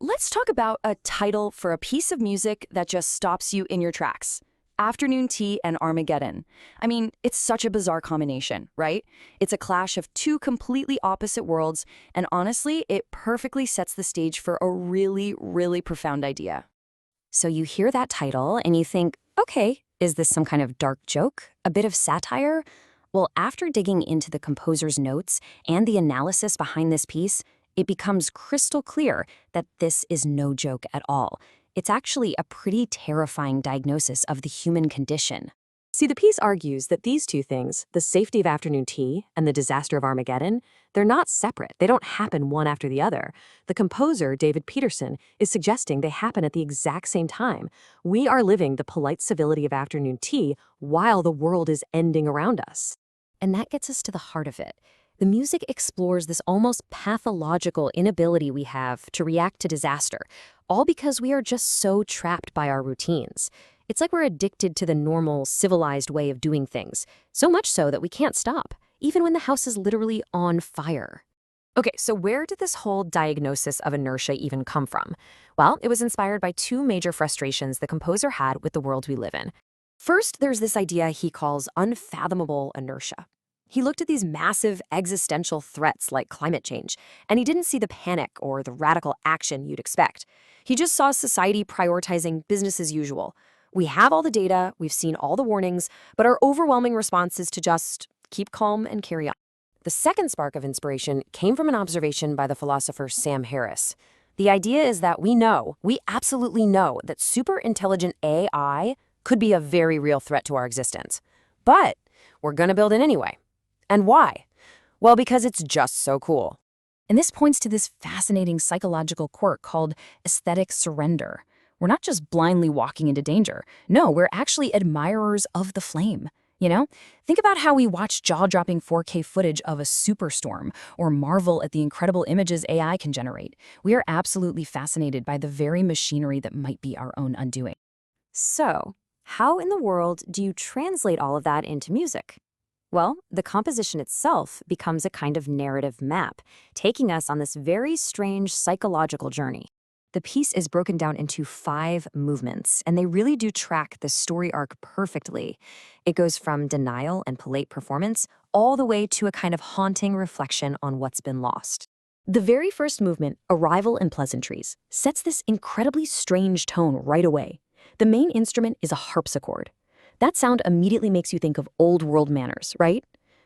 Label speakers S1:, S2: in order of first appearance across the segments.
S1: Let's talk about a title for a piece of music that just stops you in your tracks. Afternoon Tea and Armageddon. I mean, it's such a bizarre combination, right? It's a clash of two completely opposite worlds, and honestly, it perfectly sets the stage for a really, really profound idea.
S2: So you hear that title and you think, okay, is this some kind of dark joke? A bit of satire? Well, after digging into the composer's notes and the analysis behind this piece, it becomes crystal clear that this is no joke at all. It's actually a pretty terrifying diagnosis of the human condition.
S3: See, the piece argues that these two things, the safety of afternoon tea and the disaster of Armageddon, they're not separate. They don't happen one after the other. The composer, David Peterson, is suggesting they happen at the exact same time. We are living the polite civility of afternoon tea while the world is ending around us.
S2: And that gets us to the heart of it. The music explores this almost pathological inability we have to react to disaster, all because we are just so trapped by our routines. It's like we're addicted to the normal, civilized way of doing things, so much so that we can't stop, even when the house is literally on fire. Okay, so where did this whole diagnosis of inertia even come from? Well, it was inspired by two major frustrations the composer had with the world we live in. First, there's this idea he calls unfathomable inertia. He looked at these massive existential threats like climate change, and he didn't see the panic or the radical action you'd expect. He just saw society prioritizing business as usual. We have all the data, we've seen all the warnings, but our overwhelming response is to just keep calm and carry on. The second spark of inspiration came from an observation by the philosopher Sam Harris. The idea is that we absolutely know that super intelligent AI could be a very real threat to our existence. But we're going to build it anyway. And why? Well, because it's just so cool. And this points to this fascinating psychological quirk called aesthetic surrender. We're not just blindly walking into danger. No, we're actually admirers of the flame. Think about how we watch jaw-dropping 4K footage of a superstorm or marvel at the incredible images AI can generate. We are absolutely fascinated by the very machinery that might be our own undoing.
S3: So, how in the world do you translate all of that into music? Well, the composition itself becomes a kind of narrative map, taking us on this very strange psychological journey. The piece is broken down into 5 movements, and they really do track the story arc perfectly. It goes from denial and polite performance all the way to a kind of haunting reflection on what's been lost. The very first movement, Arrival and Pleasantries, sets this incredibly strange tone right away. The main instrument is a harpsichord. That sound immediately makes you think of old world manners, right?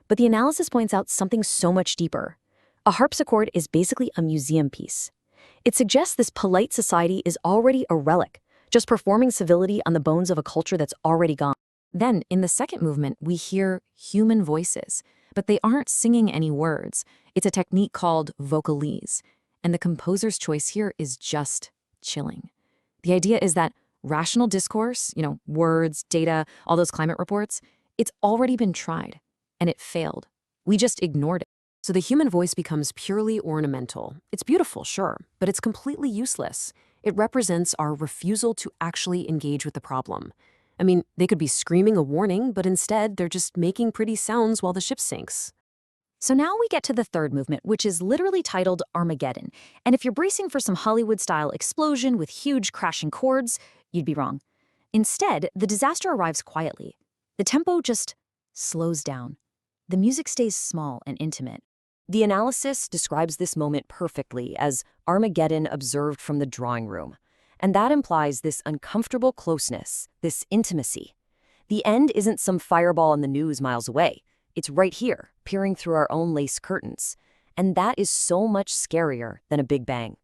S3: But the analysis points out something so much deeper. A harpsichord is basically a museum piece. It suggests this polite society is already a relic, just performing civility on the bones of a culture that's already gone. Then, in the second movement, we hear human voices, but they aren't singing any words. It's a technique called vocalese, and the composer's choice here is just chilling. The idea is that rational discourse, words, data, all those climate reports, it's already been tried, and it failed. We just ignored it. So the human voice becomes purely ornamental. It's beautiful, sure, but it's completely useless. It represents our refusal to actually engage with the problem. I mean, they could be screaming a warning, but instead they're just making pretty sounds while the ship sinks.
S2: So now we get to the third movement, which is literally titled Armageddon. And if you're bracing for some Hollywood-style explosion with huge crashing chords, you'd be wrong. Instead, the disaster arrives quietly. The tempo just slows down. The music stays small and intimate. The analysis describes this moment perfectly as Armageddon observed from the drawing room. And that implies this uncomfortable closeness, this intimacy. The end isn't some fireball in the news miles away. It's right here, peering through our own lace curtains. And that is so much scarier than a big bang.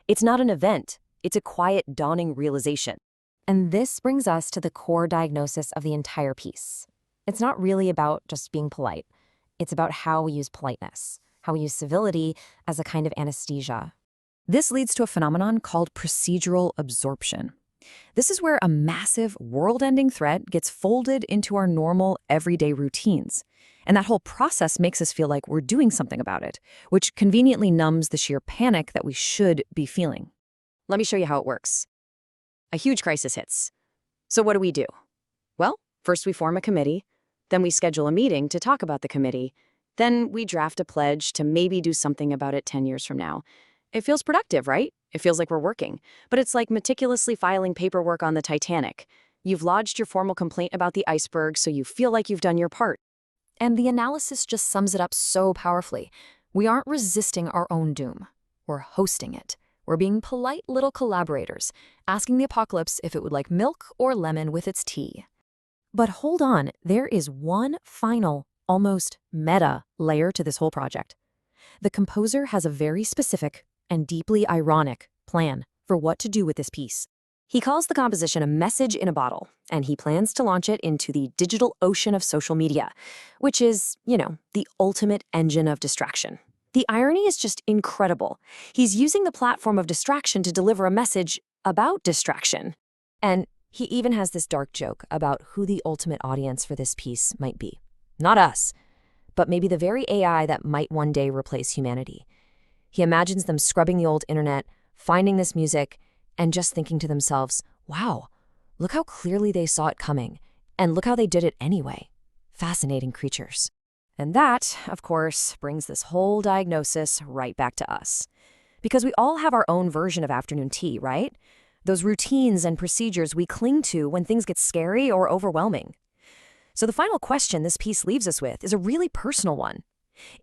S2: It's not an event. It's a quiet, dawning realization. And this brings us to the core diagnosis of the entire piece. It's not really about just being polite. It's about how we use politeness, how we use civility as a kind of anesthesia. This leads to a phenomenon called procedural absorption. This is where a massive, world-ending threat gets folded into our normal, everyday routines. And that whole process makes us feel like we're doing something about it, which conveniently numbs the sheer panic that we should be feeling. Let me show you how it works. A huge crisis hits. So what do? Well, first we form a committee, then we schedule a meeting to talk about the committee, then we draft a pledge to maybe do something about it 10 years from now.
S1: It feels productive, right? It feels like we're working. But it's like meticulously filing paperwork on the Titanic. You've lodged your formal complaint about the iceberg, so you feel like you've done your part.
S2: And the analysis just sums it up so powerfully. We aren't resisting our own doom. We're hosting it. We're being polite little collaborators, asking the apocalypse if it would like milk or lemon with its tea. But hold on, there is one final, almost meta layer to this whole project. The composer has a very specific and deeply ironic plan for what to do with this piece. He calls the composition a message in a bottle, and he plans to launch it into the digital ocean of social media, which is, the ultimate engine of distraction. The irony is just incredible. He's using the platform of distraction to deliver a message about distraction. And he even has this dark joke about who the ultimate audience for this piece might be. Not us, but maybe the very AI that might one day replace humanity. He imagines them scrubbing the old internet, finding this music, and just thinking to themselves, wow, look how clearly they saw it coming, and look how they did it anyway. Fascinating creatures. And that, of course, brings this whole diagnosis right back to us. Because we all have our own version of afternoon tea, right? Those routines and procedures we cling to when things get scary or overwhelming. So the final question this piece leaves us with is a really personal one.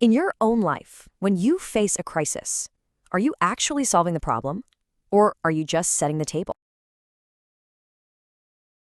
S2: In your own life, when you face a crisis, are you actually solving the problem? Or are you just setting the table?